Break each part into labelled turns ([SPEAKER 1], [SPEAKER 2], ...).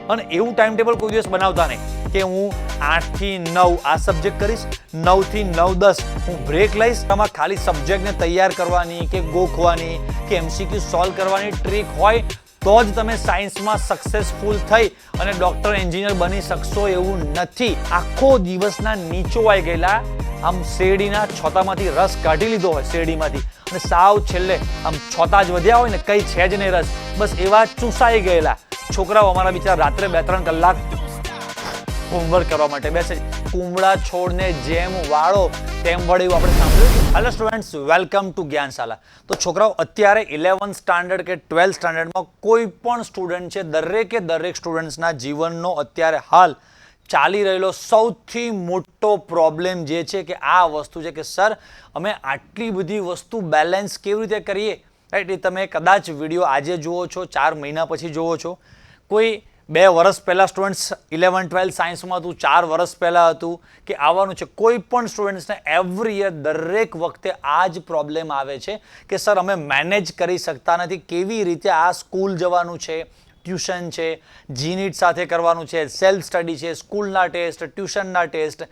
[SPEAKER 1] અને એવું time table કોઈ દિવસ બનાવતા નહીં કે હું 8 થી 9 આ સબ્જેક્ટ કરીશ, 9 થી 9:10 હું બ્રેક લઈશ. આમાં ખાલી સબ્જેક્ટને તૈયાર કરવાની કે ગોખવાની કે MCQ સોલ્વ કરવાની ટ્રીક હોય તો જ તમે સાયન્સમાં સક્સેસફુલ થઈ અને ડોક્ટર એન્જિનિયર બની શકશો એવું નથી. આખો દિવસના નીચોવાઈ ગયેલા આમ શેરડીના છોતામાંથી રસ કાઢી લીધો હોય શેરડીમાંથી અને સાવ છેલ્લે આમ છોતા જ વધ્યા હોય ને કઈ છે જ નહીં રસ, બસ એવા ચૂસાઈ ગયેલા છોકરાઓ અમારા બિચારા રાત્રે 2-3 કલાક હોમવર્ક કરવા માટે બેસે. કુમળા છોડને જેમ વાળો તેમ વળે એવું આપણે સાંભળ્યું. Hello students, welcome to Gyanshala. તો છોકરાઓ અત્યારે 11th સ્ટાન્ડર્ડ કે 12th સ્ટાન્ડર્ડમાં કોઈ પણ સ્ટુડન્ટ છે, દરેક સ્ટુડન્ટ્સના જીવનનો અત્યારે હાલ ચાલી રહેલો સૌથી મોટો પ્રોબ્લેમ જે છે કે આ વસ્તુ છે કે સર અમે આટલી બધી વસ્તુ બેલેન્સ કેવી રીતે કરીએ, રાઈટ? એ તમે કદાચ વિડીયો આજે જુઓ છો, 4 મહિના પછી જુઓ છો, કોઈ 2 વર્ષ પહેલાં સ્ટુડન્ટ્સ 11-12 સાયન્સમાં હતું, 4 વર્ષ પહેલાં હતું કે આવવાનું છે. કોઈ પણ સ્ટુડન્ટ્સને એવરી યર દરેક વખતે આ જ પ્રોબ્લેમ આવે છે કે સર અમે મેનેજ કરી શકતા નથી, કેવી રીતે આ સ્કૂલ જવાનું છે, ટ્યુશન છે, GNEET સાથે કરવાનું છે, સેલ્ફ સ્ટડી છે, સ્કૂલના ટેસ્ટ, ટ્યુશનના ટેસ્ટ,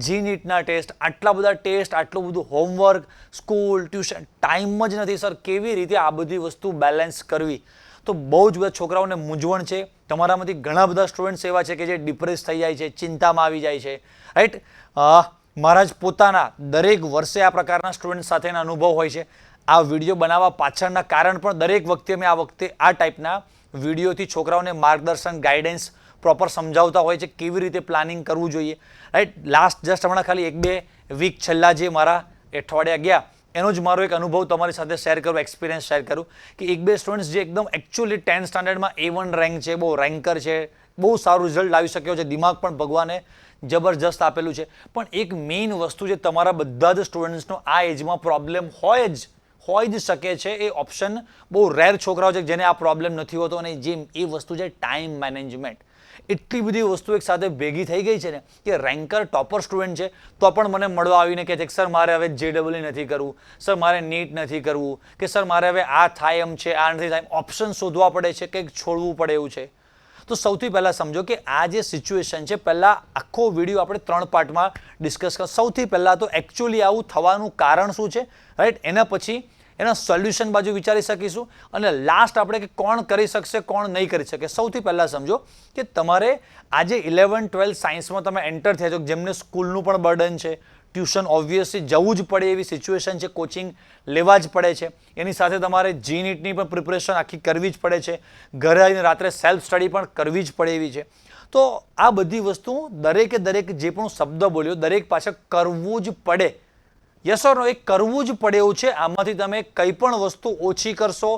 [SPEAKER 1] GNEETના ટેસ્ટ, આટલા બધા ટેસ્ટ, આટલું બધું હોમવર્ક, સ્કૂલ, ટ્યુશન, ટાઈમ જ નથી સર, કેવી રીતે આ બધી વસ્તુ બેલેન્સ કરવી? તો બહુ જ બધા છોકરાઓને મૂંઝવણ છે. તમારામાંથી ઘણા બધા સ્ટુડન્ટ્સ એવા છે કે જે ડિપ્રેસ થઈ જાય છે, ચિંતામાં આવી જાય છે, રાઈટ? મારા જ પોતાના દરેક વર્ષે આ પ્રકારના સ્ટુડન્ટ સાથેના અનુભવ હોય છે. આ વિડીયો બનાવવા પાછળના કારણ પણ દરેક વખતે મેં આ ટાઈપના વિડીયોથી છોકરાઓને માર્ગદર્શન, ગાઈડન્સ પ્રોપર સમજાવતા હોય છે, કેવી રીતે પ્લાનિંગ કરવું જોઈએ, રાઈટ? લાસ્ટ જસ્ટ હમણાં ખાલી 1-2 વીક છેલ્લા જે મારા અઠવાડિયા ગયા એનો જ મારો એક અનુભવ તમારી સાથે શેર કરું, એક્સપિરિયન્સ શેર કરું કે 1-2 સ્ટુડન્ટ્સ જે એકદમ એકચ્યુઅલી 10th સ્ટાન્ડર્ડમાં A1 રેન્ક છે, બહુ રેન્કર છે, બહુ સારું રિઝલ્ટ લાવી શક્યો છે, દિમાગ પણ ભગવાને જબરજસ્ત આપેલું છે. પણ એક મેઇન વસ્તુ જે તમારા બધા જ સ્ટુડન્ટ્સનો આ એજમાં પ્રોબ્લેમ હોય જ શકે છે, એ ઓપ્શન બહુ રેર છોકરાઓ છે જેને આ પ્રોબ્લેમ નથી હોતો, અને જે એ વસ્તુ છે ટાઈમ મેનેજમેન્ટ. એટલી બધી વસ્તુ એક સાથે ભેગી થઈ ગઈ છે ને કે રેન્કર ટોપર સ્ટુડન્ટ છે તો પણ મને મળવા આવીને કહે છે કે સર મારે હવે JEE નથી કરવું, સર મારે NEET નથી કરવું, કે સર મારે હવે આ થાય એમ છે, આ નથી થાય, ઓપ્શન શોધવા પડે છે, કંઈક છોડવું પડે એવું છે. તો સૌથી પહેલાં સમજો કે આ જે સિચ્યુએશન છે, પહેલાં આખો વિડીયો આપણે 3 પાર્ટમાં ડિસ્કસ કરીશું. સૌથી પહેલાં તો એકચ્યુઅલી આવું થવાનું કારણ શું છે, રાઈટ? એના પછી એના સોલ્યુશન બાજુ વિચારી શકીશું અને લાસ્ટ આપણે કે કોણ કરી શકશે, કોણ નહીં કરી શકે. સૌથી પહેલાં સમજો કે તમારે આજે 11-12 સાયન્સમાં તમે એન્ટર થયા છો, જેમને સ્કૂલનું પણ બર્ડન છે, ટ્યુશન ઓબ્વિયસલી જવું જ પડે એવી સિચ્યુએશન છે, કોચિંગ લેવા જ પડે છે, એની સાથે તમારે GNEETની પણ પ્રિપરેશન આખી કરવી જ પડે છે, ઘરે આવીને રાત્રે સેલ્ફ સ્ટડી પણ કરવી જ પડે એવી છે. તો આ બધી વસ્તુ દરેકે જે પણ શબ્દ બોલ્યો દરેક પાછળ કરવું જ પડે. યસ ઓર નો? એ કરવું જ પડે એવું છે. આમાંથી તમે કંઈ પણ વસ્તુ ઓછી કરશો,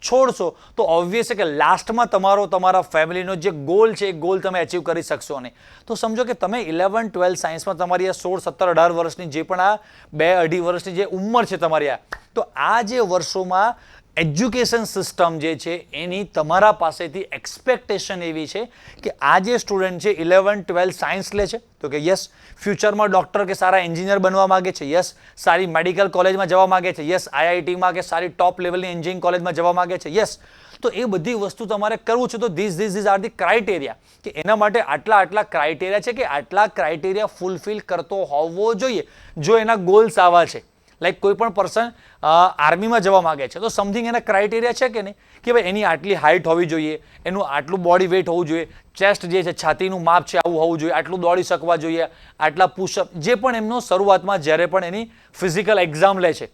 [SPEAKER 1] છોડશો તો ઓબ્વિયસ છે કે લાસ્ટમાં તમારા ફેમિલીનો જે ગોલ છે એ ગોલ તમે અચીવ કરી શકશો નહીં. તો સમજો કે તમે 11-12 સાયન્સમાં તમારી આ 16-17-18 વર્ષની જે પણ આ 2-2.5 વર્ષની જે ઉંમર છે તમારી તો આ જે વર્ષોમાં એજ્યુકેશન સિસ્ટમ જે છે એની તમારા પાસેથી એક્સપેક્ટેશન એવી છે કે આ જે સ્ટુડન્ટ છે 11-12 સાયન્સ લે છે તો કે યસ ફ્યુચરમાં ડૉક્ટર કે સારા એન્જિનિયર બનવા માગે છે, યસ સારી મેડિકલ કોલેજમાં જવા માગે છે, યસ IITમાં કે સારી ટોપ લેવલની એન્જિનિયરિંગ કોલેજમાં જવા માગે છે, યસ. તો એ બધી વસ્તુ તમારે કરવું છે તો ધીઝ આર ધી ક્રાઇટેરિયા કે એના માટે આટલા ક્રાઇટેરિયા છે કે આટલા ક્રાઇટેરિયા ફૂલફિલ કરતો હોવો જોઈએ જો એના ગોલ્સ આવા છે. લાઈક કોઈ પણ પર્સન આર્મીમાં જવા માગે છે તો સમથિંગ એના ક્રાઇટેરિયા છે કે નહીં કે ભાઈ એની આટલી હાઇટ હોવી જોઈએ, એનું આટલું બોડી વેઇટ હોવું જોઈએ, ચેસ્ટ જે છે છાતીનું માપ છે આવું હોવું જોઈએ, આટલું દોડી શકવા જોઈએ, આટલા પુશઅપ, જે પણ એમનો શરૂઆતમાં જ્યારે પણ એની ફિઝિકલ એક્ઝામ લે છે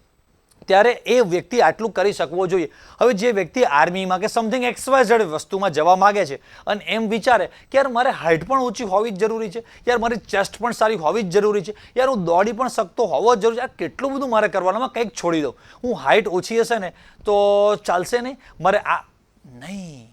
[SPEAKER 1] ત્યારે એ વ્યક્તિ આટલું કરી શકવો જોઈએ. હવે જે વ્યક્તિ આર્મીમાં કે સમથિંગ XYZ વસ્તુમાં જવા માગે છે અને એમ વિચારે કે યાર મારે હાઇટ પણ ઓછી હોવી જ જરૂરી છે, યાર મારી ચેસ્ટ પણ સારી હોવી જ જરૂરી છે, યાર હું દોડી પણ શકતો હોવો જ જરૂરી છે, આ કેટલું બધું મારે કરવાનું, કંઈક છોડી દઉં, હું હાઇટ ઓછી હશે ને તો ચાલશે નહીં, મારે આ નહીં.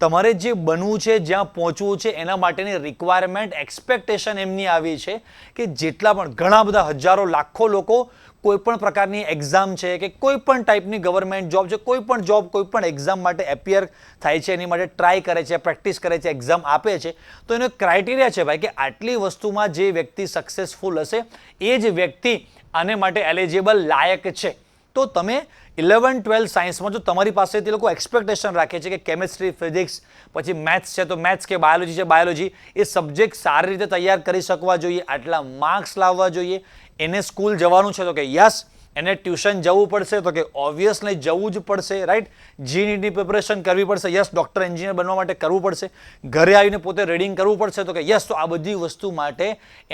[SPEAKER 1] તમારે જે બનવું છે, જ્યાં પહોંચવું છે એના માટેની રિક્વાયરમેન્ટ, એક્સપેક્ટેશન એમની આવી છે કે જેટલા પણ ઘણા બધા હજારો લાખો લોકો કોઈ પણ પ્રકારની એક્ઝામ છે કે કોઈ પણ ટાઈપની ગવર્મેન્ટ જોબ છે, કોઈ પણ જોબ કોઈ પણ એક્ઝામ માટે એપિયર થાય છે, એની માટે ટ્રાય કરે છે, પ્રેક્ટિસ કરે છે, એક્ઝામ આપે છે તો એનો ક્રાઇટેરિયા છે ભાઈ કે આટલી વસ્તુમાં જે વ્યક્તિ સક્સેસફુલ હશે એ જ વ્યક્તિ આને માટે એલિજિબલ લાયક છે. તો તમે 11-12 સાયન્સમાં જો તમારી પાસે તે લોકો એક્સપેક્ટેશન રાખે છે કે કેમિસ્ટ્રી, ફિઝિક્સ, પછી મેથ્સ છે તો મેથ્સ, કે બાયોલોજી છે બાયોલોજી, એ સબ્જેક્ટ સારી રીતે તૈયાર કરી શકવા જોઈએ, આટલા માર્ક્સ લાવવા જોઈએ, એને સ્કૂલ જવાનું છે તો કે યસ, એને ટ્યુશન જવું પડશે તો કે ઓબ્વિયસલી જવું જ પડશે, રાઈટ. જી નીટની પ્રિપરેશન કરવી પડશે, યસ. ડૉક્ટર, એન્જિનિયર બનવા માટે કરવું પડશે, ઘરે આવીને પોતે રીડિંગ કરવું પડશે તો કે યસ. તો આ બધી વસ્તુ માટે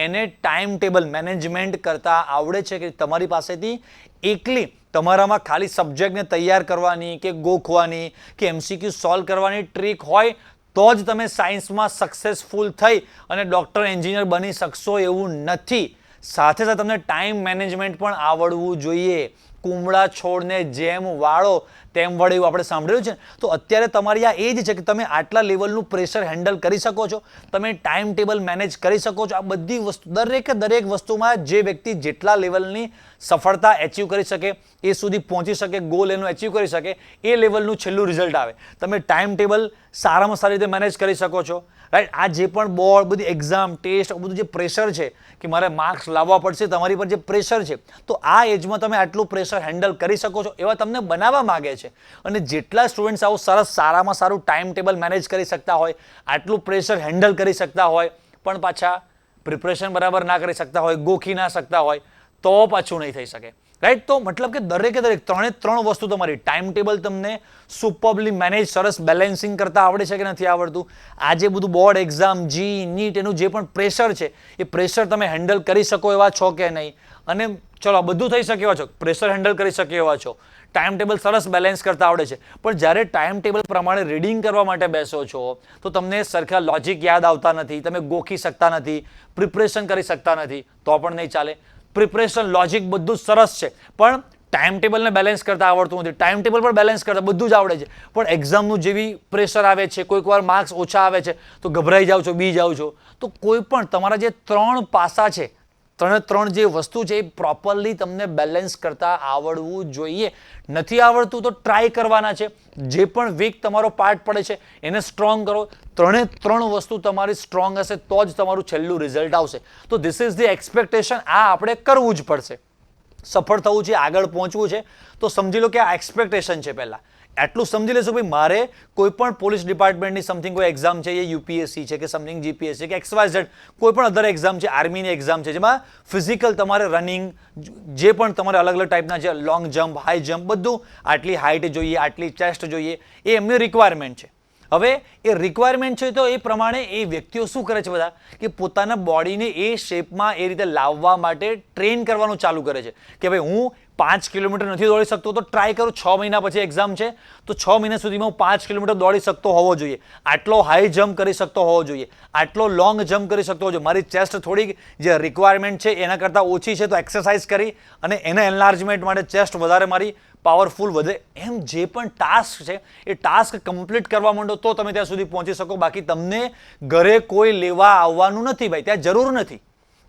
[SPEAKER 1] એને ટાઈમ ટેબલ મેનેજમેન્ટ કરતા આવડે છે કે તમારી પાસેથી એકલી તમારામાં ખાલી સબ્જેક્ટને તૈયાર કરવાની કે ગોખવાની કે એમસીક્યુ સોલ્વ કરવાની ટ્રીક હોય તો જ તમે સાયન્સમાં સક્સેસફુલ થઈ અને ડૉક્ટર, એન્જિનિયર બની શકશો એવું નથી. સાથે સાથે તમને ટાઈમ મેનેજમેન્ટ પણ આવડવું જોઈએ. કુમળા છોડને જેમ વાળો તેમ વળે એવું આપણે સાંભળ્યું છે. તો અત્યારે તમારી આ એજ છે કે તમે આટલા લેવલનું પ્રેશર હેન્ડલ કરી શકો છો, તમે ટાઈમ ટેબલ મેનેજ કરી શકો છો. આ બધી વસ્તુ દરેક વસ્તુમાં જે વ્યક્તિ જેટલા લેવલની સફળતા એચીવ કરી શકે, એ સુધી પહોંચી શકે, ગોલ એનું એચીવ કરી શકે, એ લેવલનું છેલ્લું રિઝલ્ટ આવે. તમે ટાઈમ ટેબલ સારામાં સારી રીતે મેનેજ કરી શકો છો, રાઈટ. આ જે પણ બોર્ડ, બધી એક્ઝામ, ટેસ્ટ, બધું જે પ્રેશર છે કે મારે માર્ક્સ લાવવા પડશે, તમારી પર જે પ્રેશર છે, તો આ એજમાં તમે આટલું પ્રેશર હેન્ડલ કરી શકો છો એવા તમને બનાવવા માંગે છે. અને જેટલા સ્ટુડન્ટ્સ આવું સારામાં સારું ટાઈમ ટેબલ મેનેજ કરી શકતા હોય, આટલું પ્રેશર હેન્ડલ કરી શકતા હોય, પણ પાછા પ્રિપરેશન બરાબર ના કરી શકતા હોય, ગોખી ના શકતા હોય, તો પાછું નહીં થઈ શકે, રાઈટ. તો મતલબ કે દરેક 3 વસ્તુ તમારી ટાઈમ ટેબલ તમને સુપરબલી મેનેજ, સરસ બેલેન્સિંગ કરતા આવડે છે કે નથી આવડતું. આ જે બધું બોર્ડ એક્ઝામ, જી નીટ, એનું જે પણ પ્રેશર છે એ પ્રેશર તમે હેન્ડલ કરી શકો એવા છો કે નહીં. અને ચલો બધું થઈ શકે એવા છો, પ્રેશર હેન્ડલ કરી શકે એવા છો, ટાઈમ ટેબલ સરસ બેલેન્સ કરતા આવડે છે. પણ જ્યારે ટાઈમ ટેબલ પ્રમાણે રીડિંગ કરવા માટે બેસો છો તો તમને સરખા લોજિક યાદ આવતા નથી, તમે ગોખી શકતા નથી, પ્રિપરેશન કરી શકતા નથી, તો પણ નહીં ચાલે. પ્રિપરેશન, લોજિક બધું સરસ છે, પણ ટાઈમ ટેબલને બેલેન્સ કરતા આવડતું નથી. ટાઈમ ટેબલ પણ બેલેન્સ કરતા બધું જ આવડે છે, પણ એક્ઝામનું જેવી પ્રેશર આવે છે, કોઈક વાર માર્ક્સ ઓછા આવે છે તો ગભરાઈ જાઓ છો, બી જાઓ છો. તો કોઈ પણ તમારા જે 3 પાસા છે, 3 જે વસ્તુ છે એ પ્રોપરલી તમને બેલેન્સ કરતા આવડવું જોઈએ. નથી આવડતું તો ટ્રાય કરવાના છે. જે પણ વીક તમારો પાર્ટ પડે છે એને સ્ટ્રોંગ કરો. 3 વસ્તુ તમારી સ્ટ્રોંગ હશે તો જ તમારું છેલ્લું રિઝલ્ટ આવશે. તો ધીસ ઇઝ ધી એક્સપેક્ટેશન. આ આપણે કરવું જ પડશે. સફળ થવું છે, આગળ પહોંચવું છે, તો સમજી લો કે આ એક્સપેક્ટેશન છે. પહેલા એટલું સમજી લેશો ભાઈ મારે કોઈ પણ પોલીસ ડિપાર્ટમેન્ટની સમથિંગ કોઈ એક્ઝામ છે, એ યુપીએસસી છે કે સમથિંગ જીપીએસસી કે XYZ કોઈ પણ અધર એક્ઝામ છે, આર્મીની એક્ઝામ છે, જેમાં ફિઝિકલ તમારે રનિંગ, જે પણ તમારે અલગ અલગ ટાઈપના છે, લોંગ જમ્પ, હાઈ જમ્પ, બધું આટલી હાઇટ જોઈએ, આટલી ચેસ્ટ જોઈએ, એ એમની રિક્વાયરમેન્ટ છે. હવે એ રિક્વાયરમેન્ટ છે તો એ પ્રમાણે એ વ્યક્તિઓ શું કરે છે બધા કે પોતાના બોડીને એ શેપમાં એ રીતે લાવવા માટે ટ્રેન કરવાનું ચાલુ કરે છે કે ભાઈ હું 5 કિલોમીટર નથી દોડી શકતો તો ટ્રાય કરું, 6 મહિના પછી એક્ઝામ છે તો 6 મહિના સુધીમાં હું 5 કિલોમીટર દોડી શકતો હોવો જોઈએ, આટલો હાઈ જમ્પ કરી શકતો હોવો જોઈએ, આટલો લોંગ જમ્પ કરી શકતો હોવો જોઈએ. મારી ચેસ્ટ થોડીક જે રિક્વાયરમેન્ટ છે એના કરતાં ઓછી છે તો એક્સરસાઇઝ કરી અને એના એનલાર્જમેન્ટ માટે ચેસ્ટ વધારે મારી પાવરફુલ વધે. એમ જે પણ ટાસ્ક છે એ ટાસ્ક કમ્પ્લીટ કરવા માંડો તો તમે ત્યાં સુધી પહોંચી શકો. બાકી તમને ઘરે કોઈ લેવા આવવાનું નથી ભાઈ, ત્યાં જરૂર નથી.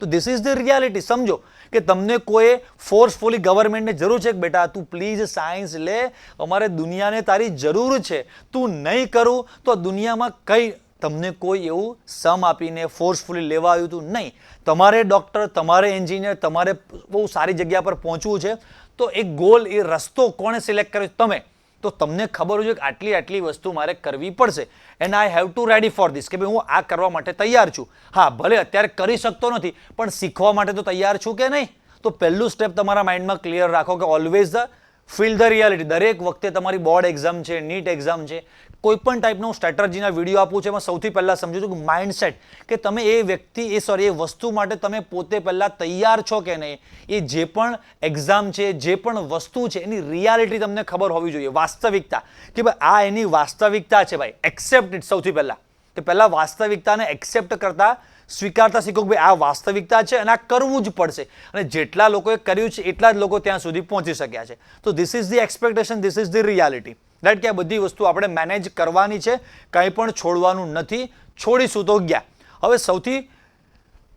[SPEAKER 1] તો ધીસ ઇઝ ધ રિયાલિટી. સમજો કે તમને કોઈ ફોર્સફુલી ગવર્મેન્ટને જરૂર છે કે બેટા તું પ્લીઝ સાયન્સ લે, અમારે દુનિયાને તારી જરૂર છે, તું નહીં કરું તો દુનિયામાં કઈ તમને કોઈ એવું સમ આપીને ફોર્સફુલી લેવા આવ્યું હતું નહીં. તમારે ડૉક્ટર, તમારે એન્જિનિયર, તમારે બહુ સારી જગ્યા પર પહોંચવું છે તો એ ગોલ, એ રસ્તો કોણે સિલેક્ટ કર્યો? તમે. તો તમને ખબર હોય કે આટલી વસ્તુ મારે કરવી પડશે and I have to ready for this, કે ભાઈ હું આ કરવા માટે તૈયાર છું. હા ભલે અત્યારે કરી શકતો નથી પણ શીખવા માટે તો તૈયાર છું કે નહીં? તો પહેલું સ્ટેપ તમારા માઇન્ડમાં ક્લિયર રાખો કે always the feel the reality. દરેક વખતે તમારી બોર્ડ એક્ઝામ છે, નીટ એક્ઝામ છે, કોઈ પણ ટાઈપનો સ્ટ્રેટેજીના વિડીયો આપું છું એમાં સૌથી પહેલાં સમજો છું કે માઇન્ડસેટ, કે તમે એ વ્યક્તિ એ વસ્તુ માટે તમે પોતે પહેલાં તૈયાર છો કે નહીં. એ જે પણ એક્ઝામ છે, જે પણ વસ્તુ છે એની રિયાલિટી તમને ખબર હોવી જોઈએ, વાસ્તવિકતા, કે ભાઈ આ એની વાસ્તવિકતા છે ભાઈ. Accept it. સૌથી પહેલાં કે પહેલાં વાસ્તવિકતાને એક્સેપ્ટ કરતા, સ્વીકારતા શીખો કે ભાઈ આ વાસ્તવિકતા છે અને આ કરવું જ પડશે. અને જેટલા લોકોએ કર્યું છે એટલા જ લોકો ત્યાં સુધી પહોંચી શક્યા છે. તો this is the expectation, this is the reality, right. કે આ બધી વસ્તુ આપણે મેનેજ કરવાની છે, કંઈ પણ છોડવાનું નથી. છોડીશું તો ગયા. હવે સૌથી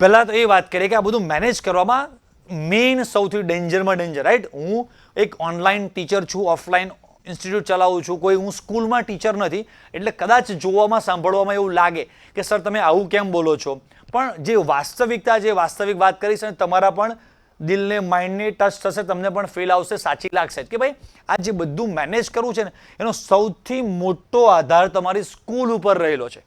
[SPEAKER 1] પહેલાં તો એ વાત કરીએ કે આ બધું મેનેજ કરવામાં મેઇન સૌથી ડેન્જરમાં ડેન્જર, રાઈટ. હું એક ઓનલાઈન ટીચર છું, ઓફલાઈન ઇન્સ્ટિટ્યૂટ ચલાવું છું, કોઈ હું સ્કૂલમાં ટીચર નથી, એટલે કદાચ જોવામાં, સાંભળવામાં એવું લાગે કે સર તમે આવું કેમ બોલો છો, પણ જે વાસ્તવિકતા છે, વાસ્તવિક વાત કરીશ અને તમારા પણ દિલને માઇન્ડને ટચ થશે, તમને પણ ફીલ આવશે, સાચી લાગશે કે ભાઈ આ જે બધું મેનેજ કરવું છે ને એનો સૌથી મોટો આધાર તમારી સ્કૂલ ઉપર રહેલો છે.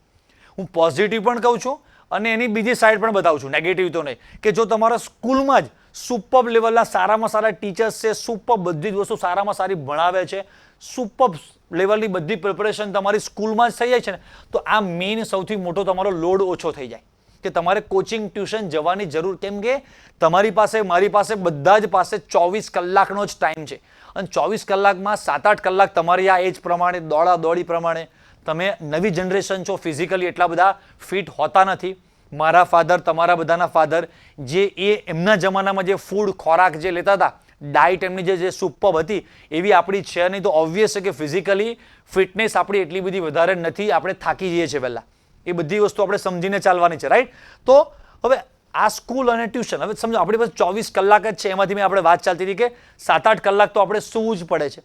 [SPEAKER 1] હું પોઝિટિવ પણ કહું છું અને એની બીજી સાઈડ પણ બતાવું છું, નેગેટિવ તો નહીં, કે જો તમારા સ્કૂલમાં જ સુપર લેવલના સારામાં સારા ટીચર્સ છે, સુપર બધી જ વસ્તુ સારામાં સારી ભણાવે છે, સુપર લેવલની બધી પ્રિપરેશન તમારી સ્કૂલમાં જ થઈ જાય છે ને, તો આ મેઇન સૌથી મોટો તમારો લોડ ઓછો થઈ જાય કે તમારે કોચિંગ ટ્યુશન જવાની જરૂર, કેમ કે તમારી પાસે, મારી પાસે, બધા જ પાસે 24 કલાકનો જ ટાઈમ છે અને 24 કલાકમાં 7-8 કલાક તમારી આ એજ પ્રમાણે, દોડી પ્રમાણે, તમે નવી જનરેશન છો, ફિઝિકલી એટલા બધા ફિટ હોતા નથી. મારા ફાધર, તમારા બધાના ફાધર, જે એમના જમાનામાં જે ફૂડ, ખોરાક જે લેતા હતા, ડાયટ એમની જે સુપર હતી એવી આપણી છે નહીં, તો ઓબ્વિયસ છે કે ફિઝિકલી ફિટનેસ આપણી એટલી બધી વધારે નથી, આપણે થાકી જઈએ છીએ પહેલા. એ બધી વસ્તુ આપણે સમજીને ચાલવાની છે, રાઈટ? તો હવે આ સ્કૂલ અને ટ્યુશન, હવે સમજો આપણી પાસે 24 કલાક જ છે, એમાંથી મેં આપણે વાત ચાલતી હતી કે 7-8 કલાક તો આપણે સૂવું જ પડે છે,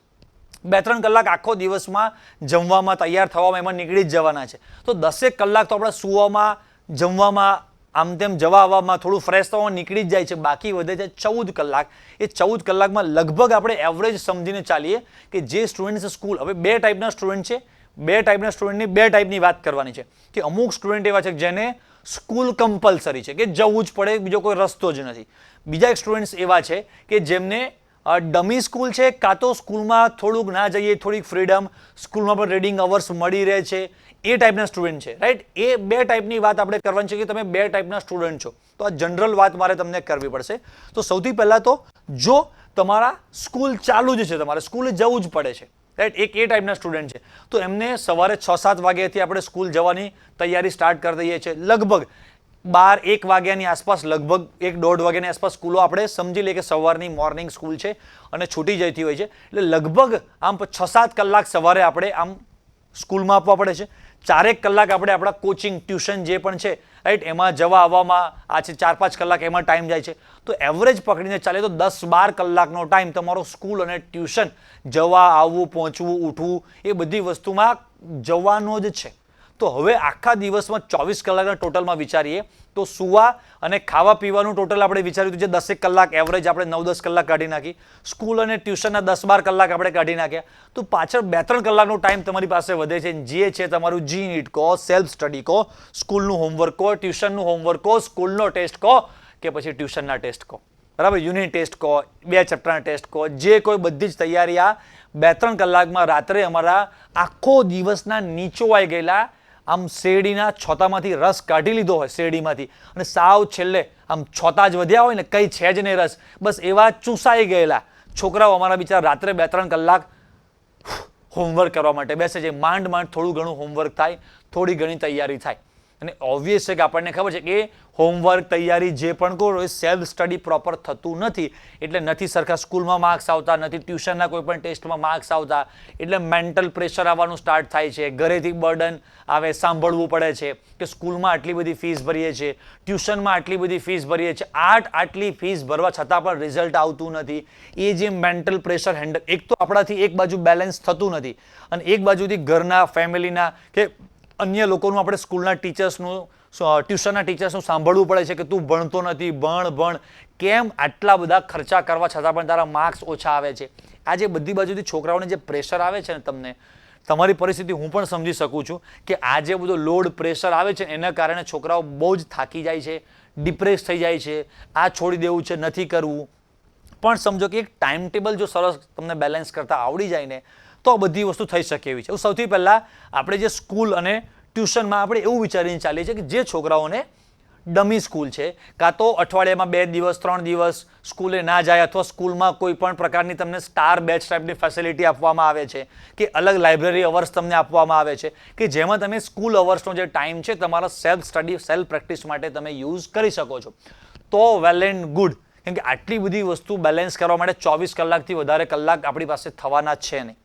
[SPEAKER 1] 2-3 કલાક આખો દિવસમાં જમવામાં, તૈયાર થવામાં એમાં નીકળી જ જવાના છે, તો 10 કલાક તો આપણે સૂવામાં, જમવામાં, આમ તેમ જવા આવવામાં, થોડું ફ્રેશ થવામાં નીકળી જ જાય છે. બાકી વધે છે 14 કલાક. એ 14 કલાકમાં લગભગ આપણે એવરેજ સમજીને ચાલીએ કે જે સ્ટુડન્ટ સ્કૂલ, હવે 2 ટાઈપના સ્ટુડન્ટ છે, 2 ટાઈપના સ્ટુડન્ટની 2 ટાઈપની વાત કરવાની છે કે અમુક સ્ટુડન્ટ એવા છે જેને સ્કૂલ કમ્પલસરી છે, કે જવું જ પડે, બીજો કોઈ રસ્તો જ નથી. બીજા એક સ્ટુડન્ટ્સ એવા છે કે જેમને ડમી સ્કૂલ છે, કાં તો સ્કૂલમાં થોડુંક ના જઈએ, થોડીક ફ્રીડમ, સ્કૂલમાં પણ રીડિંગ અવર્સ મળી રહે છે, એ ટાઈપના સ્ટુડન્ટ છે, રાઈટ? એ 2 ટાઈપની વાત આપણે કરવાની છે કે તમે 2 ટાઈપના સ્ટુડન્ટ છો, તો આ જનરલ વાત મારે તમને કરવી પડશે. તો સૌથી પહેલા તો જો તમારા સ્કૂલ ચાલુ જ છે, તમારે સ્કૂલે જવું જ પડે છે, રાઈટ? એક એ ટાઈપના સ્ટુડન્ટ છે, તો એમને સવારે 6-7 વાગ્યાથી આપણે સ્કૂલ જવાની તૈયારી સ્ટાર્ટ કરી દઈએ છીએ. લગભગ 12-1 વાગ્યાની આસપાસ, લગભગ 1-1.5 વાગ્યાની આસપાસ સ્કૂલો આપણે સમજી લઈએ કે સવારની મોર્નિંગ સ્કૂલ છે અને છૂટી જતી હોય છે, એટલે લગભગ આમ 6-7 કલાક સવારે આપણે આમ સ્કૂલમાં આપવા પડે છે. 4 કલાક આપણે આપણા કોચિંગ, ટ્યુશન જે પણ છે, રાઈટ, એમાં જવા આવવામાં આ છે 4-5 કલાક એમાં ટાઈમ જાય છે. તો એવરેજ પકડીને ચાલે તો 10-12 કલાકનો ટાઈમ તમારો સ્કૂલ અને ટ્યુશન, જવા આવવું, પહોંચવું, ઉઠવું, એ બધી વસ્તુમાં જવાનો જ છે. તો હવે આખા દિવસમાં 24 કલાકના ટોટલમાં વિચારીએ તો સૂવા અને ખાવા પીવાનું ટોટલ આપણે વિચાર્યું છે 10 કલાક એવરેજ આપણે 9-10 કલાક કાઢી નાખી, સ્કૂલ અને ટ્યુશનના 10-12 કલાક આપણે કાઢી નાખ્યા, તો પાછળ 2-3 કલાકનો ટાઈમ તમારી પાસે વધે છે, જે છે તમારું જી નીટ કહો, સેલ્ફ સ્ટડી કહો, સ્કૂલનું હોમવર્ક કહો, ટ્યુશનનું હોમવર્ક કહો, સ્કૂલનો ટેસ્ટ કહો કે પછી ટ્યુશનના ટેસ્ટ કહો, બરાબર, યુનિટ ટેસ્ટ કહો, 2 ચેપ્ટરના ટેસ્ટ કહો, જે કોઈ બધી જ તૈયારી આ 2-3 કલાકમાં રાત્રે અમારા આખો દિવસના નીચોવાઈ ગયેલા આમ શેરડીના છોતામાંથી રસ કાઢી લીધો હોય શેરડીમાંથી, અને સાવ છેલ્લે આમ છોતા જ વધ્યા હોય ને, કંઈ છે જ નહીં રસ, બસ એવા ચૂસાઈ ગયેલા છોકરાઓ અમારા બિચારા રાત્રે 2-3 કલાક હોમવર્ક કરવા માટે બેસે છે. માંડ થોડું ઘણું હોમવર્ક થાય, થોડી ઘણી તૈયારી થાય, અને ઓબ્વિયસ છે કે આપણને ખબર છે કે હોમવર્ક, તૈયારી જે પણ કરો એ સેલ્ફ સ્ટડી પ્રોપર થતું નથી, એટલે નથી સરખા સ્કૂલમાં માર્ક્સ આવતા, નથી ટ્યુશનના કોઈ પણ ટેસ્ટમાં માર્ક્સ આવતા, એટલે મેન્ટલ પ્રેશર આવવાનું સ્ટાર્ટ થાય છે, ઘરેથી બર્ડન આવે, સાંભળવું પડે છે કે સ્કૂલમાં આટલી બધી ફીસ ભરીએ છીએ, ટ્યુશનમાં આટલી બધી ફીસ ભરીએ છીએ, આટલી ફીસ ભરવા છતાં પણ રિઝલ્ટ આવતું નથી. એ જે મેન્ટલ પ્રેશર હેન્ડલ, એક તો આપણાથી એક બાજુ બેલેન્સ થતું નથી અને એક બાજુથી ઘરના, ફેમિલીના કે અન્ય લોકોનું, આપણે સ્કૂલના ટીચર્સનું, ટ્યુશનના ટીચર્સનું સાંભળવું પડે છે કે તું ભણતો નથી, ભણ, કેમ આટલા બધા ખર્ચા કરવા છતાં પણ તારા માર્ક્સ ઓછા આવે છે. આ જે બધી બાજુથી છોકરાઓને જે પ્રેશર આવે છે ને, તમને, તમારી પરિસ્થિતિ હું પણ સમજી શકું છું કે આ જે બધો લોડ, પ્રેશર આવે છે એના કારણે છોકરાઓ બહુ જ થાકી જાય છે, ડિપ્રેસ થઈ જાય છે, આ છોડી દેવું છે, નથી કરવું. પણ સમજો કે એક ટાઈમ ટેબલ જો સરસ તમને બેલેન્સ કરતા આવડી જાય ને, તો આ બધી વસ્તુ થઈ શકે એવી છે. સૌથી પહેલાં આપણે જે સ્કૂલ અને ટ્યુશનમાં આપણે એવું વિચારીને ચાલીએ છીએ કે જે છોકરાઓને ડમી સ્કૂલ છે, કાં તો અઠવાડિયામાં 2 દિવસ 3 દિવસ સ્કૂલે ના જાય, અથવા સ્કૂલમાં કોઈ પણ પ્રકારની તમને સ્ટાર બેચ ટાઈપની ફેસિલિટી આપવામાં આવે છે, કે અલગ લાઇબ્રેરી અવર્સ તમને આપવામાં આવે છે, કે જેમાં તમે સ્કૂલ અવર્સનો જે ટાઈમ છે તમારા સેલ્ફ સ્ટડી, સેલ્ફ પ્રેક્ટિસ માટે તમે યુઝ કરી શકો છો, તો વેલ એન્ડ ગુડ. કેમ કે આટલી બધી વસ્તુ બેલેન્સ કરવા માટે 24 કલાકથી વધારે કલાક આપણી પાસે થવાના છે નહીં.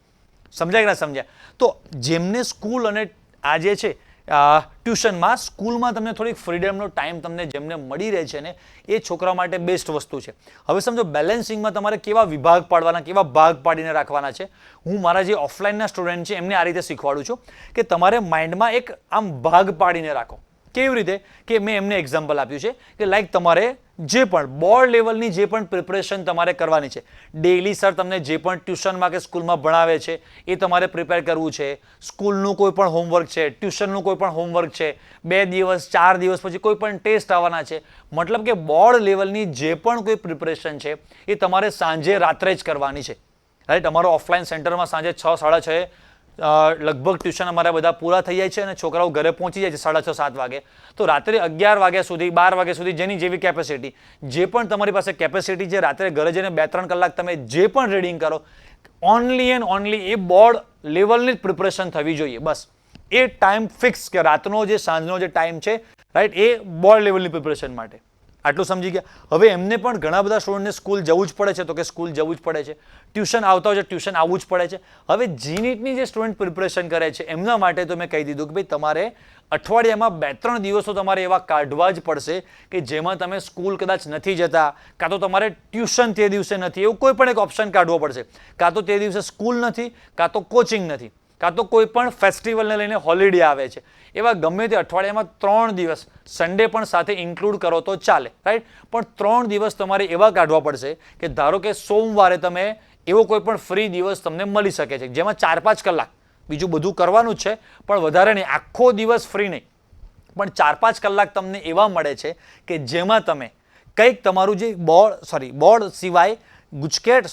[SPEAKER 1] સમજાય કે ના સમજ્યા? તો જેમને સ્કૂલ અને આ જે છે ટ્યુશનમાં, સ્કૂલમાં તમને થોડીક ફ્રીડમનો ટાઈમ તમને જેમને મળી રહે છે ને, એ છોકરા માટે બેસ્ટ વસ્તુ છે. હવે સમજો બેલેન્સિંગમાં તમારે કેવા વિભાગ પાડવાના, કેવા ભાગ પાડીને રાખવાના છે. હું મારા જે ઓફલાઈનના સ્ટુડન્ટ છે એમને આ રીતે શીખવાડું છું કે તમારે માઇન્ડમાં એક આમ ભાગ પાડીને રાખો. કેવી રીતે? કે મેં એમને એક્ઝામ્પલ આપ્યું છે કે લાઈક તમારે જે પણ બોર્ડ લેવલની જે પણ પ્રિપરેશન તમારે કરવાની છે, ડેઇલી સર તમને જે પણ ટ્યુશનમાં કે સ્કૂલમાં ભણાવે છે એ તમારે પ્રિપેર કરવું છે. સ્કૂલનું કોઈ પણ હોમવર્ક છે, ટ્યુશનનું કોઈ પણ હોમવર્ક છે, 2 દિવસ 4 દિવસ પછી કોઈ પણ ટેસ્ટ આવવાના છે, મતલબ કે બોર્ડ લેવલની જે પણ કોઈ પ્રિપરેશન છે એ તમારે સાંજે રાત્રે જ કરવાની છે. રાઈટ. અમારો ઓફલાઈન સેન્ટરમાં સાંજે 6 સાડા 6 લગભગ ટ્યુશન અમારા બધા પૂરા થઈ જાય છે અને છોકરાઓ ઘરે પહોંચી જાય છે 6:30 7 વાગે. તો રાત્રે 11 વાગ્યા સુધી 12 વાગ્યા સુધી જેની જેવી કેપેસિટી, જે પણ તમારી પાસે કેપેસિટી છે, રાત્રે ઘરે જઈને 2-3 કલાક તમે જે પણ રીડિંગ કરો, only and only A board લેવલની જ પ્રિપરેશન થવી જોઈએ. બસ એ ટાઈમ ફિક્સ કે રાતનો જે સાંજનો જે ટાઈમ છે, રાઈટ, એ બોર્ડ લેવલની પ્રિપરેશન માટે. આટલું સમજી ગયા. હવે એમને પણ ઘણા બધા સ્ટુડન્ટને સ્કૂલ જવું જ પડે છે, તો કે સ્કૂલ જવું જ પડે છે. ટ્યુશન આવતા હોય છે, ટ્યુશન આવવું જ પડે છે. હવે જીનીટની જે સ્ટુડન્ટ પ્રિપરેશન કરે છે એમના માટે તો મેં કહી દીધું કે ભાઈ તમારે અઠવાડિયામાં 2-3 દિવસો તમારે એવા કાઢવા જ પડશે કે જેમાં તમે સ્કૂલ કદાચ નથી જતા, કાં તો તમારે ટ્યુશન તે દિવસે નથી, એવું કોઈ પણ એક ઓપ્શન કાઢવો પડશે. કાં તો તે દિવસે સ્કૂલ નથી, કાં તો કોચિંગ નથી, કાં તો કોઈ પણ ફેસ્ટિવલને લઈને હોલિડે આવે છે. એવા ગમે તે અઠવાડિયામાં 3 દિવસ, સન્ડે પણ સાથે ઇન્ક્લુડ કરો તો ચાલે, રાઈટ. પણ 3 દિવસ તમારે એવા કાઢવા પડશે કે ધારો કે સોમવારે તમે એવો કોઈ પણ ફ્રી દિવસ તમને મળી શકે છે જેમાં 4-5 કલાક બીજું બધું કરવાનું જ છે, પણ વધારે નહીં, આખો દિવસ ફ્રી નહીં, પણ 4-5 કલાક તમને એવા મળે છે કે જેમાં તમે કંઈક તમારું જે બોર્ડ સિવાય ગુજકેટ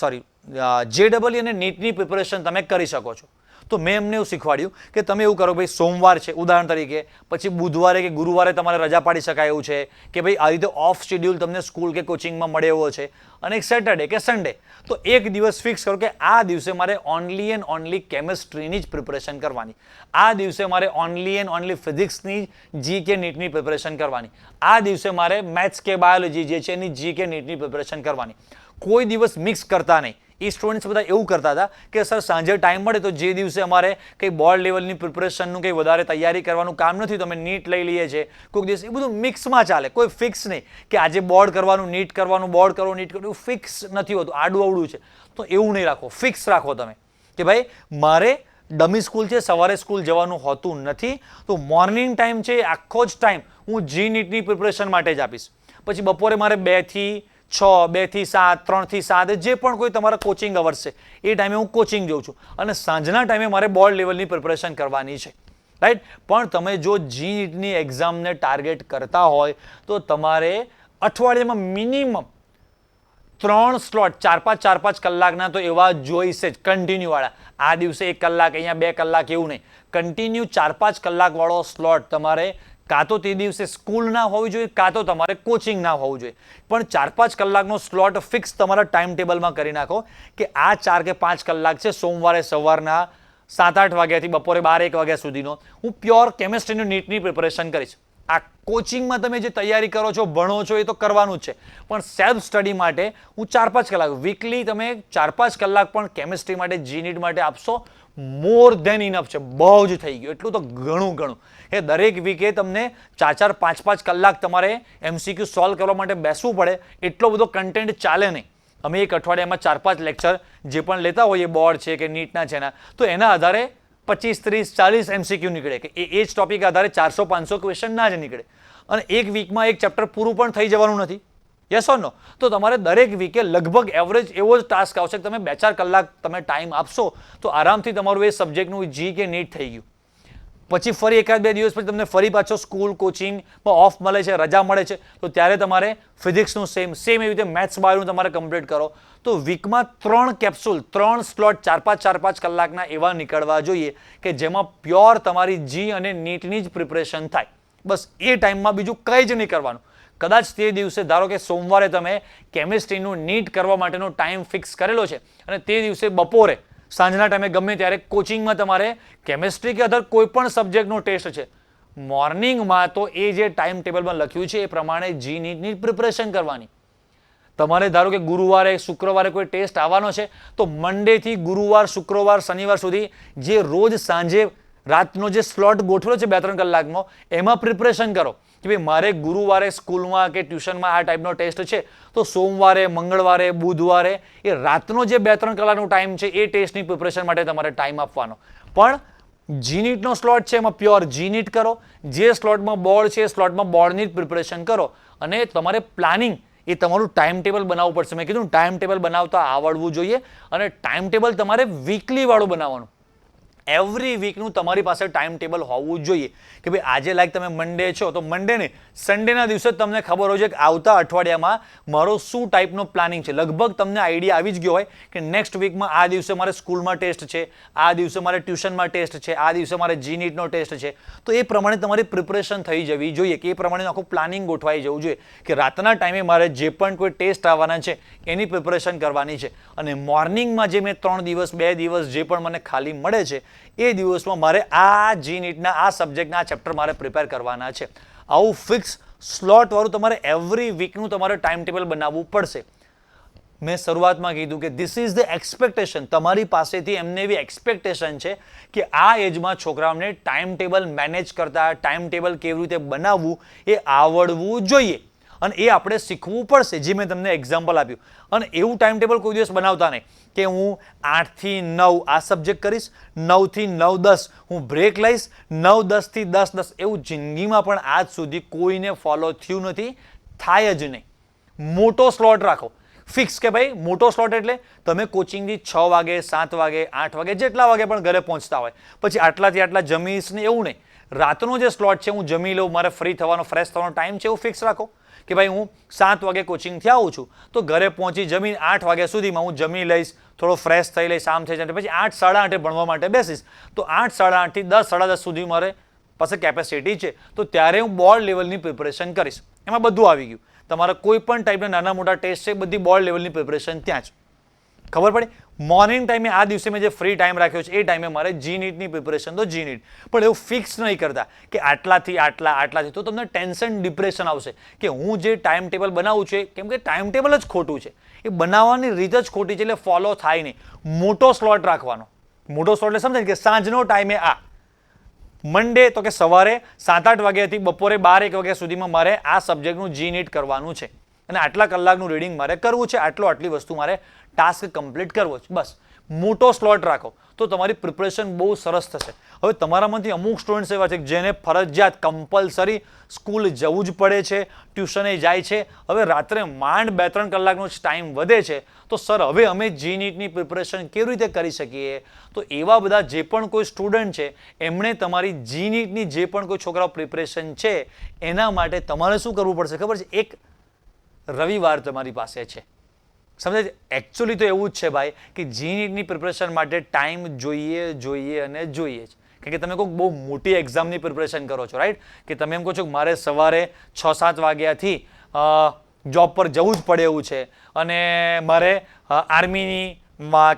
[SPEAKER 1] JEE અને નીટની પ્રિપરેશન તમે કરી શકો છો. તો મેં એમને એવું શીખવાડ્યું કે તમે એવું કરો, ભાઈ સોમવાર છે ઉદાહરણ તરીકે, પછી બુધવારે કે ગુરુવારે તમારે રજા પાડી શકાય એવું છે કે ભાઈ આ રીતે ઓફ શેડ્યુલ તમને સ્કૂલ કે કોચિંગમાં મળે એવો છે, અને એક સેટરડે કે સન્ડે, તો એક દિવસ ફિક્સ કરો કે આ દિવસે મારે ઓનલી એન્ડ ઓનલી કેમિસ્ટ્રીની જ પ્રિપરેશન કરવાની, આ દિવસે મારે ઓનલી એન્ડ ઓનલી ફિઝિક્સની જી કે નીટની પ્રિપરેશન કરવાની, આ દિવસે મારે મેથ્સ કે બાયોલોજી જે છે એની જી કે નીટની પ્રિપરેશન કરવાની. કોઈ દિવસ મિક્સ કરતા નહીં. એ સ્ટુડન્ટ્સ બધા એવું કરતા હતા કે સર સાંજે ટાઈમ મળે તો જે દિવસે અમારે કંઈ બોર્ડ લેવલની પ્રિપરેશનનું કંઈ વધારે તૈયારી કરવાનું કામ નથી તો અમે નીટ લઈ લઈએ છીએ, કોઈક દિવસ, એ બધું મિક્સમાં ચાલે, કોઈ ફિક્સ નહીં કે આજે બોર્ડ કરવાનું, નીટ કરવાનું, બોર્ડ કરવું, નીટ કરવું, એવું ફિક્સ નથી હોતું, આડું અવડું છે. તો એવું નહીં રાખો, ફિક્સ રાખો તમે કે ભાઈ મારે ડમી સ્કૂલ છે, સવારે સ્કૂલ જવાનું હોતું નથી, તો મોર્નિંગ ટાઈમ છે આખો જ ટાઈમ હું જી નીટની પ્રિપરેશન માટે જ આપીશ. પછી બપોરે મારે 2 થી 6, 2 થી 7, 3 થી 7 જે પણ કોઈ તમારા કોચિંગ અવર્સ છે એ ટાઈમે હું કોચિંગ જોઉં છું, અને સાંજના ટાઈમે મારે બોર્ડ લેવલની પ્રિપરેશન કરવાની છે, રાઈટ. પણ તમે જો જી નીટની એક્ઝામને ટાર્ગેટ કરતા હોય તો તમારે અઠવાડિયામાં મિનિમમ 3 સ્લોટ 4-5 કલાકના તો એવા જોઈશે જ, કન્ટિન્યુ વાળા. આ દિવસે 1 કલાક, અહીંયા 2 કલાક, એવું નહીં, કન્ટિન્યુ 4-5 કલાક વાળો સ્લોટ તમારે કાં તો તે દિવસે સ્કૂલ ના હોવી જોઈએ, કાં તો તમારે કોચિંગ ના હોવું જોઈએ, પણ 4-5 કલાકનો સ્લોટ ફિક્સ તમારા ટાઈમ ટેબલમાં કરી નાખો કે આ 4 કે 5 કલાક છે સોમવારે સવારના 7-8 વાગ્યાથી બપોરે 12-1 વાગ્યા સુધીનો હું પ્યોર કેમિસ્ટ્રીની નીટની પ્રિપરેશન કરીશ. આ કોચિંગમાં તમે જે તૈયારી કરો છો, ભણો છો, એ તો કરવાનું જ છે, પણ સેલ્ફ સ્ટડી માટે હું 4-5 કલાક વીકલી તમે 4-5 કલાક પણ કેમિસ્ટ્રી માટે, જી નીટ માટે આપશો, મોર ધેન ઇનફ છે, બહુ જ થઈ ગયું, એટલું તો ઘણું. એ દરેક વીકે તમને 4-4, 5-5 કલાક તમારે MCQ સોલ્વ કરવા માટે બેસવું પડે, એટલો બધો કન્ટેન્ટ ચાલે નહીં. અમે એક અઠવાડિયામાં 4-5 લેક્ચર જે પણ લેતા હોઈએ, બોર્ડ છે કે નીટના છે એના, તો એના આધારે 25, 30, 40 MCQ નીકળે કે એ જ ટોપિક આધારે 400-500 ક્વેશ્ચન ના જ નીકળે, અને એક વીકમાં એક ચેપ્ટર પૂરું પણ થઈ જવાનું નથી. યસ ઓર નો? તો તમારે દરેક વીકે લગભગ એવરેજ એવો જ ટાસ્ક આવશે કે તમે 2-4 કલાક તમે ટાઈમ આપશો તો આરામથી તમારું એ સબ્જેક્ટનું જી કે નીટ થઈ ગયું. પછી ફરી 1-2 દિવસ પછી તમને ફરી પાછો સ્કૂલ કોચિંગમાં ઓફ મળે છે, રજા મળે છે, તો ત્યારે તમારે ફિઝિક્સનું સેમ એવી રીતે મેથ્સ બાયોનું તમારે કમ્પ્લીટ કરો. તો વીકમાં 3 કેપ્સ્યુલ, 3 સ્લોટ 4-5 કલાકના એવા નીકળવા જોઈએ કે જેમાં પ્યોર તમારી જી અને નીટની જ પ્રિપરેશન થાય. બસ એ ટાઈમમાં બીજું કંઈ જ નહીં કરવાનું. કદાચ તે દિવસે ધારો કે સોમવારે તમે કેમિસ્ટ્રીનું નીટ કરવા માટેનો ટાઈમ ફિક્સ કરેલો છે અને તે દિવસે બપોરે સાંજના ટાઈમે ગમે ત્યારે કોચિંગમાં તમારે કેમિસ્ટ્રી કે અધર કોઈ પણ સબ્જેક્ટનો ટેસ્ટ છે, મોર્નિંગમાં તો એ જે ટાઈમ ટેબલમાં લખ્યું છે એ પ્રમાણે જી નીટની પ્રિપરેશન કરવાની. તમારે ધારો કે ગુરુવારે, શુક્રવારે કોઈ ટેસ્ટ આવવાનો છે તો મંડેથી ગુરુવાર, શુક્રવાર, શનિવાર સુધી જે રોજ સાંજે રાતનો જે સ્લોટ ગોઠવેલો છે 2-3 કલાકનો, એમાં પ્રિપરેશન કરો કે ભાઈ મારે ગુરુવારે સ્કૂલમાં કે ટ્યુશનમાં આ ટાઈપનો ટેસ્ટ છે, તો સોમવારે, મંગળવારે, બુધવારે એ રાતનો જે 2-3 કલાકનો ટાઈમ છે એ ટેસ્ટની પ્રિપરેશન માટે તમારે ટાઈમ આપવાનો. પણ જી નીટનો સ્લોટ છે એમાં પ્યોર જી નીટ કરો, જે સ્લોટમાં બોર્ડ છે એ સ્લોટમાં બોર્ડની જ પ્રિપરેશન કરો, અને તમારે પ્લાનિંગ એ તમારું ટાઈમ ટેબલ બનાવવું પડશે. મેં કીધું ટાઈમ ટેબલ બનાવતા આવડવું જોઈએ અને ટાઈમ ટેબલ તમારે વીકલી વાળું બનાવવાનું. એવરી વીકનું તમારી પાસે ટાઈમ ટેબલ હોવું જોઈએ કે ભાઈ આજે લાઈક તમે મંડે છો તો મંડે ને સન્ડેના દિવસે તમને ખબર હોય છે કે આવતા અઠવાડિયામાં મારો શું ટાઈપનો પ્લાનિંગ છે. લગભગ તમને આઈડિયા આવી જ ગયો હોય કે નેક્સ્ટ વીકમાં આ દિવસે મારે સ્કૂલમાં ટેસ્ટ છે, આ દિવસે મારે ટ્યુશનમાં ટેસ્ટ છે, આ દિવસે મારે જી નીટનો ટેસ્ટ છે. તો એ પ્રમાણે તમારી પ્રિપરેશન થઈ જવી જોઈએ કે એ પ્રમાણે આખું પ્લાનિંગ ગોઠવાઈ જવું જોઈએ કે રાતના ટાઈમે મારે જે પણ કોઈ ટેસ્ટ આવવાના છે એની પ્રિપરેશન કરવાની છે અને મોર્નિંગમાં જે મેં 3 દિવસ 2 દિવસ જે પણ મને ખાલી મળે છે એ દિવસમાં મારે આ જી નીટના આ સબ્જેક્ટના આ ચેપ્ટર મારે પ્રિપેર કરવાના છે. આવું ફિક્સ સ્લોટ વાળું તમારે એવરી વીકનું તમારે ટાઈમ ટેબલ બનાવવું પડશે. મેં શરૂઆતમાં કીધું કે ધીસ ઇઝ ધ એક્સપેક્ટેશન. તમારી પાસેથી એમને એવી એક્સપેક્ટેશન છે કે આ એજમાં છોકરાઓને ટાઈમ ટેબલ મેનેજ કરતા, ટાઈમ ટેબલ કેવી રીતે બનાવવું એ આવડવું જોઈએ અને એ આપણે શીખવું પડશે. જે મેં તમને એક્ઝામ્પલ આપ્યું અને એવું ટાઈમ ટેબલ કોઈ દિવસ બનાવતા નહીં કે હું 8 થી 9 આ સબ્જેક્ટ કરીશ, 9 થી 9 10 હું બ્રેક લઈશ, 9 10 થી 10 10 એવું જિંદગીમાં પણ આજ સુધી કોઈને ફોલો થયું નથી, થાય જ નહીં. મોટો સ્લોટ રાખો ફિક્સ કે ભાઈ મોટો સ્લોટ એટલે તમે કોચિંગથી 6 વાગે 7 વાગે 8 વાગે જેટલા વાગે પણ ઘરે પહોંચતા હોય પછી આટલાથી આટલા જમીશ ને એવું નહીં. રાતનો જે સ્લોટ છે હું જમી લઉં, મારે ફ્રી થવાનો ફ્રેશ થવાનો ટાઈમ છે એવું ફિક્સ રાખો કે ભાઈ હું 7 વાગે કોચિંગથી આવું છું તો ઘરે પહોંચી જમીન 8 વાગ્યા સુધીમાં હું જમી લઈશ, થોડો ફ્રેશ થઈ લઈશ, આમ થઈ જાય પછી 8 સાડા 8 ભણવા માટે બેસીશ તો 8 સાડા 8 થી 10 સાડા 10 સુધી મારે પાસે કેપેસિટી છે તો ત્યારે હું બોર્ડ લેવલની પ્રિપરેશન કરીશ. એમાં બધું આવી ગયું. તમારા કોઈ પણ ટાઈપના નાના મોટા ટેસ્ટ છે બધી બોર્ડ લેવલની પ્રિપરેશન ત્યાં જ ખબર પડે. મોર્નિંગ ટાઈમે આ દિવસે મેં જે ફ્રી ટાઈમ રાખ્યો છે એ ટાઈમે મારે જી નીટની પ્રિપરેશન તો જી નીટ, પણ એવું ફિક્સ નહીં કરતા કે આટલાથી આટલાથી તો તમને ટેન્શન ડિપ્રેશન આવશે કે હું જે ટાઈમ ટેબલ બનાવું છું કેમ કે ટાઈમ ટેબલ જ ખોટું છે, એ બનાવવાની રીત જ ખોટી છે એટલે ફોલો થાય નહીં. મોટો સ્લોટ રાખવાનો. મોટો સ્લોટ એટલે સમજાય કે સાંજનો ટાઈમે આ મંડે તો કે સવારે 7-8 વાગ્યાથી બપોરે 12-1 વાગ્યા સુધીમાં મારે આ સબ્જેક્ટનું જી નીટ કરવાનું છે અને આટલા કલાકનું રીડિંગ મારે કરવું છે, આટલી વસ્તુ મારે ટાસ્ક કમ્પ્લીટ કરવો છે. બસ મોટો સ્લોટ રાખો તો તમારી પ્રિપરેશન બહુ સરસ થશે. હવે તમારામાંથી અમુક સ્ટુડન્ટ્સ એવા છે જેને ફરજિયાત કમ્પલસરી સ્કૂલ જવું જ પડે છે, ટ્યુશને જાય છે, હવે રાત્રે માંડ 2-3 કલાકનો જ ટાઈમ વધે છે તો સર હવે અમે જી નીટની પ્રિપરેશન કેવી રીતે કરી શકીએ? તો એવા બધા જે પણ કોઈ સ્ટુડન્ટ છે એમણે તમારી જી નીટની જે પણ કોઈ છોકરાઓ પ્રિપરેશન છે એના માટે તમારે શું કરવું પડશે ખબર છે? એક રવિવાર તમારી પાસે છે. સમજાય છે? એકચ્યુઅલી તો એવું જ છે ભાઈ કે જી નીટની પ્રિપરેશન માટે ટાઈમ જોઈએ અને જોઈએ જ. કારણ કે તમે કોઈ બહુ મોટી એક્ઝામની પ્રિપરેશન કરો છો, રાઈટ? કે તમે એમ કહો છો કે મારે સવારે 6-7 વાગ્યાથી જોબ પર જવું જ પડે એવું છે અને મારે આર્મીની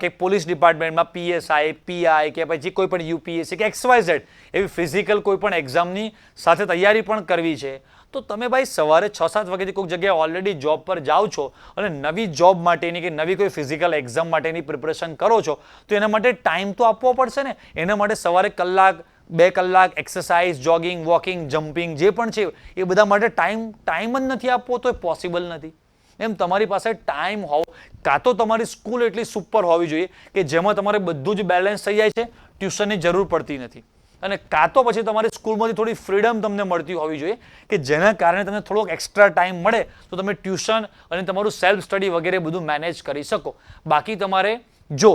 [SPEAKER 1] કે પોલીસ ડિપાર્ટમેન્ટમાં PSI, PI કે પછી કોઈ પણ UPSC કે XYZ એવી ફિઝિકલ કોઈ પણ એક્ઝામની સાથે તૈયારી પણ કરવી છે તો તમે ભાઈ સવારે 6-7 વાગ્યાથી કોઈક જગ્યાએ ઓલરેડી જોબ પર જાઓ છો અને નવી જોબ માટેની કે નવી કોઈ ફિઝિકલ એક્ઝામ માટેની પ્રિપરેશન કરો છો તો એના માટે ટાઈમ તો આપવો પડશે ને. એના માટે સવારે 1-2 કલાક એક્સરસાઇઝ, જોગિંગ, વોકિંગ, જમ્પિંગ જે પણ છે એ બધા માટે ટાઈમ જ નથી આપવો તો એ પોસિબલ નથી. એમ તમારી પાસે ટાઈમ હોવો, કાં તો તમારી સ્કૂલ એટલી સુપર હોવી જોઈએ કે જેમાં તમારે બધું જ બેલેન્સ થઈ જાય છે, ટ્યુશનની જરૂર પડતી નથી, અને કાં તો પછી તમારી સ્કૂલમાંથી થોડી ફ્રીડમ તમને મળતી હોવી જોઈએ કે જેના કારણે તમને થોડોક એક્સ્ટ્રા ટાઈમ મળે તો તમે ટ્યુશન અને તમારું સેલ્ફ સ્ટડી વગેરે બધું મેનેજ કરી શકો. બાકી તમારે જો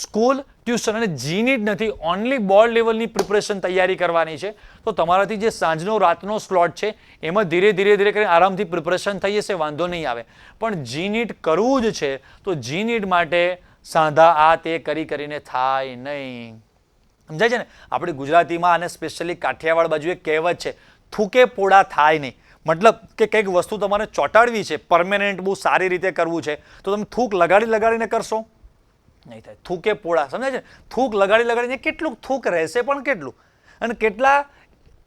[SPEAKER 1] સ્કૂલ, ટ્યુશન અને જી નીટ નથી, ઓનલી બોર્ડ લેવલની પ્રિપરેશન તૈયારી કરવાની છે તો તમારાથી જે સાંજનો રાતનો સ્લોટ છે એમાં ધીરે કરીને આરામથી પ્રિપરેશન થઈ જશે, વાંધો નહીં આવે. પણ જી નીટ કરવું જ છે તો જી નીટ માટે સાંધા આ તે કરીને થાય નહીં. સમજાય છે ને? આપણી ગુજરાતીમાં અને સ્પેશિયલી કાઠિયાવાડ બાજુ એક કહેવત છે, થૂકે પોળા થાય નહીં. મતલબ કે કંઈક વસ્તુ તમારે ચોંટાડવી છે, પરમેનન્ટ બહુ સારી રીતે કરવું છે તો તમે થૂક લગાડીને કરશો નહીં થાય. થૂકે પોળા, સમજાય છે? થૂક લગાડીને કેટલું થૂક રહેશે પણ કેટલું, અને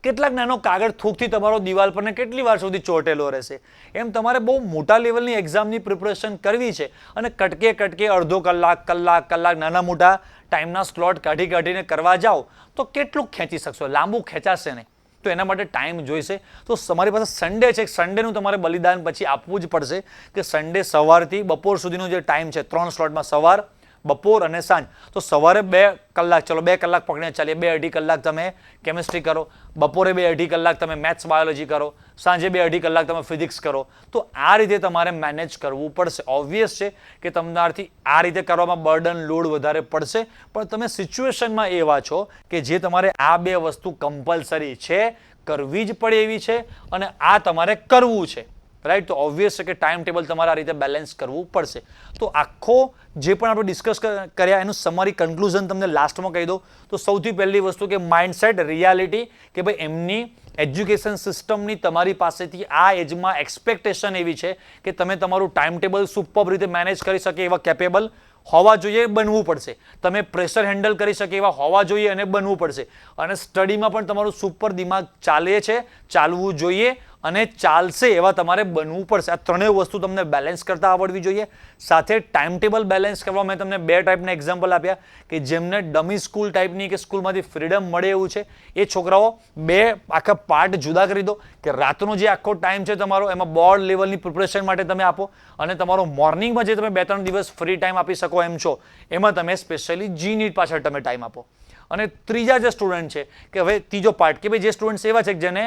[SPEAKER 1] કેટલાક નાનો કાગળ થૂકથી તમારો દિવાલ પર ને કેટલી વાર સુધી ચોંટેલો રહેશે. એમ તમારે બહુ મોટા લેવલની એક્ઝામની પ્રિપરેશન કરવી છે અને કટકે અડધો કલાક નાના મોટા ટાઈમના સ્લોટ કાઢીને કરવા જાઓ તો કેટલું ખેંચી શકશો? લાંબુ ખેંચાશે નહીં. તો એના માટે ટાઈમ જોઈશે. તો તમારી પાસે સન્ડે છે, સન્ડેનું તમારે બલિદાન પછી આપવું જ પડશે કે સન્ડે સવારથી બપોર સુધીનો જે ટાઈમ છે 3 સ્લોટમાં સવાર, બપોર અને સાંજ. તો સવારે 2 કલાક, ચલો 2 કલાક પકડીને ચાલીએ, 2-2.5 કલાક તમે કેમિસ્ટ્રી કરો, બપોરે 2-2.5 કલાક તમે મેથ્સ બાયોલોજી કરો, સાંજે 2-2.5 કલાક તમે ફિઝિક્સ કરો. તો આ રીતે તમારે મેનેજ કરવું પડશે. ઓબ્વિયસ છે કે તમારાથી આ રીતે કરવામાં બર્ડન લોડ વધારે પડશે, પણ તમે સિચ્યુએશનમાં એવા છો કે જે તમારે આ બે વસ્તુ કમ્પલસરી છે, કરવી જ પડે એવી છે, અને આ તમારે કરવું છે, રાઈટ. તો ઓબ્વિયસ છે કે ટાઈમ ટેબલ તમારે આ રીતે બેલેન્સ કરવું પડશે. તો આખો જે પણ આપણે ડિસ્કસ કર્યા એનું સમરી કન્ક્લુઝન તમને લાસ્ટમાં કહી દઉં તો સૌથી પહેલી વસ્તુ કે માઇન્ડસેટ, રિયાલિટી, કે ભાઈ એમની એજ્યુકેશન સિસ્ટમની તમારી પાસેથી આ એજમાં એક્સપેક્ટેશન એવી છે કે તમે તમારું ટાઈમ ટેબલ સુપર રીતે મેનેજ કરી શકે એવા કેપેબલ હોવા જોઈએ, બનવું પડશે. તમે પ્રેશર હેન્ડલ કરી શકે એવા હોવા જોઈએ અને બનવું પડશે. અને સ્ટડીમાં પણ તમારું સુપર દિમાગ ચાલે છે, ચાલવું જોઈએ અને ચાલશે એવા તમારે બનવું પડશે. આ ત્રણેય વસ્તુ તમને બેલેન્સ કરતા આવડવી જોઈએ. સાથે ટાઈમ ટેબલ બેલેન્સ કરવા મેં તમને 2 ટાઈપના એક્ઝામ્પલ આપ્યા કે જેમને ડમી સ્કૂલ ટાઈપની કે સ્કૂલમાંથી ફ્રીડમ મળે એવું છે એ છોકરાઓ 2 આખા પાર્ટ જુદા કરી દો કે રાતનો જે આખો ટાઈમ છે તમારો એમાં બોર્ડ લેવલની પ્રિપરેશન માટે તમે આપો, અને તમારો મોર્નિંગમાં જે તમે 2-3 દિવસ ફ્રી ટાઈમ આપી શકો એમ છો એમાં તમે સ્પેશિયલી જી નીટ પાછળ તમે ટાઈમ આપો. અને ત્રીજા જે સ્ટુડન્ટ છે કે હવે ત્રીજો પાર્ટ કે ભાઈ જે સ્ટુડન્ટ્સ એવા છે કે જેને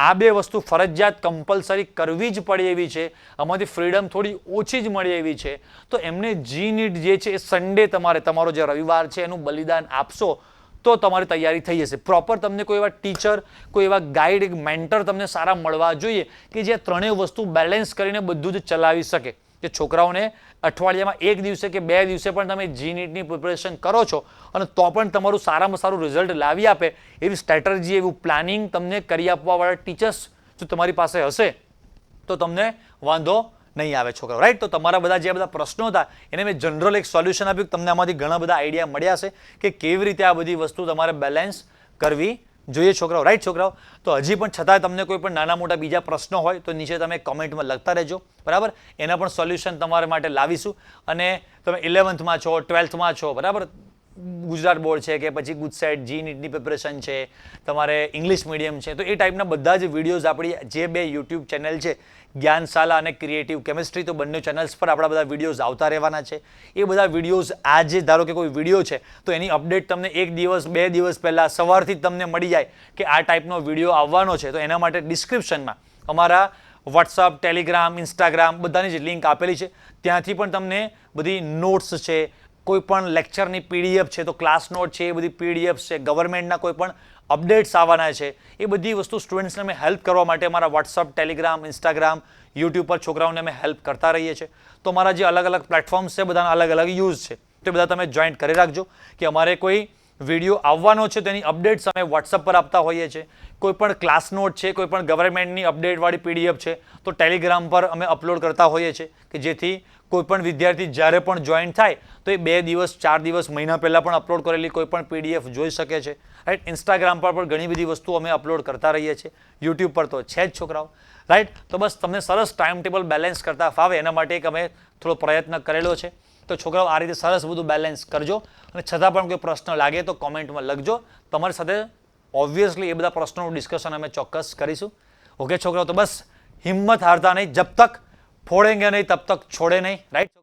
[SPEAKER 1] આ બે વસ્તુ ફરજિયાત કમ્પલસરી કરવી જ પડે એવી છે, આમાંથી ફ્રીડમ થોડી ઓછી જ મળે એવી છે, તો એમને જી નીટ જે છે એ સન્ડે તમારો જે રવિવાર છે એનું બલિદાન આપશો તો તમારી તૈયારી થઈ જશે. પ્રોપર તમને કોઈ એવા ટીચર, કોઈ એવા ગાઈડ, મેન્ટર તમને સારા મળવા જોઈએ કે જે ત્રણેય વસ્તુ બેલેન્સ કરીને બધું જ ચલાવી શકે. કે છોકરાઓને અઠવાડિયામાં 1 દિવસે કે 2 દિવસે પણ તમે જી નીટની પ્રિપરેશન કરો છો અને તો પણ તમારું સારામાં સારું રિઝલ્ટ લાવી આપે એવી સ્ટ્રેટેજી, એવું પ્લાનિંગ તમને કરી આપવાવાળા ટીચર્સ જો તમારી પાસે હશે તો તમને વાંધો નહીં આવે છોકરાઓ, રાઈટ. તો તમારા બધા જે બધા પ્રશ્નો હતા એને મેં જનરલ એક સોલ્યુશન આપ્યું. તમને આમાંથી ઘણા બધા આઈડિયા મળ્યા છે કે કેવી રીતે આ બધી વસ્તુ તમારે બેલેન્સ કરવી જોઈએ છોકરાઓ, રાઈટ છોકરાઓ. તો હજી પણ છતાં તમને કોઈ પણ નાના મોટા બીજા પ્રશ્નો હોય તો નીચે તમે કોમેન્ટમાં લખતા રહેજો, બરાબર. એના પણ સોલ્યુશન તમારા માટે લાવીશું. અને તમે 11th છો, 12th છો, બરાબર, ગુજરાત બોર્ડ છે કે પછી ગુજસેટ, જી નીટની પ્રિપરેશન છે, તમારે ઇંગ્લિશ મીડિયમ છે, તો એ ટાઈપના બધા જ વિડીયોઝ આપણી જે 2 યુટ્યુબ ચેનલ છે, જ્ઞાનશાલા અને ક્રિએટિવ કેમિસ્ટ્રી, તો બંને ચેનલ્સ પર આપણા બધા વિડીયોઝ આવતા રહેવાના છે. એ બધા વિડીયોઝ આજે ધારો કે કોઈ વિડીયો છે તો એની અપડેટ તમને 1 દિવસ 2 દિવસ પહેલાં સવારથી જ તમને મળી જાય કે આ ટાઈપનો વિડીયો આવવાનો છે. તો એના માટે ડિસ્ક્રિપ્શનમાં અમારા વોટ્સઅપ, ટેલિગ્રામ, ઇન્સ્ટાગ્રામ બધાની જ લિંક આપેલી છે. ત્યાંથી પણ તમને બધી નોટ્સ છે, કોઈ પણ લેક્ચરની પીડીએફ છે તો ક્લાસ નોટ છે, એ બધી પીડીએફ છે, ગવર્મેન્ટના કોઈ પણ અપડેટ્સ આવવાના છે, એ બધી વસ્તુ સ્ટુડન્ટ્સને અમે હેલ્પ કરવા માટે અમારા વોટ્સઅપ, ટેલિગ્રામ, ઇન્સ્ટાગ્રામ, યુટ્યુબ પર છોકરાઓને અમે હેલ્પ કરતા રહીએ છીએ. તો અમારા જે અલગ અલગ પ્લેટફોર્મ્સ છે બધાના અલગ અલગ યુઝ છે, તો બધા તમે જોઈન્ટ કરી રાખજો કે અમારે કોઈ વિડીયો આવવાનો છે તેની અપડેટ્સ અમે વોટ્સઅપ પર આપતા હોઈએ છીએ. કોઈ પણ ક્લાસ નોટ છે, કોઈ પણ ગવર્મેન્ટની અપડેટવાળી પીડીએફ છે તો ટેલિગ્રામ પર અમે અપલોડ કરતા હોઈએ છીએ કે જેથી કોઈ પણ વિદ્યાર્થી જ્યારે પણ જોઈન થાય તો એ 2 દિવસ, 4 દિવસ, મહિના પહેલાં પણ અપલોડ કરેલી કોઈ પણ પીડીએફ જોઈ શકે છે, રાઈટ. ઇન્સ્ટાગ્રામ પર પણ ઘણી બધી વસ્તુઓ અમે અપલોડ કરતા રહીએ છીએ, યુટ્યુબ પર તો છે જ છોકરાઓ, રાઈટ. તો બસ તમને સરસ ટાઈમ ટેબલ બેલેન્સ કરતા ફાવે એના માટે એક અમે થોડો પ્રયત્ન કરેલો છે. તો છોકરાઓ આ રીતે સરસ બધું બેલેન્સ કરજો, અને છતાં પણ કોઈ પ્રશ્ન લાગે તો કોમેન્ટમાં લખજો. તમારી સાથે ઓબ્વિયસલી એ બધા પ્રશ્નોનું ડિસ્કશન અમે ચોક્કસ કરીશું. ઓકે છોકરાઓ, તો બસ હિંમત હારતા નહીં, જબ તક ફોડેંગે નહીં તબ તક છોડે નહીં, રાઈટ.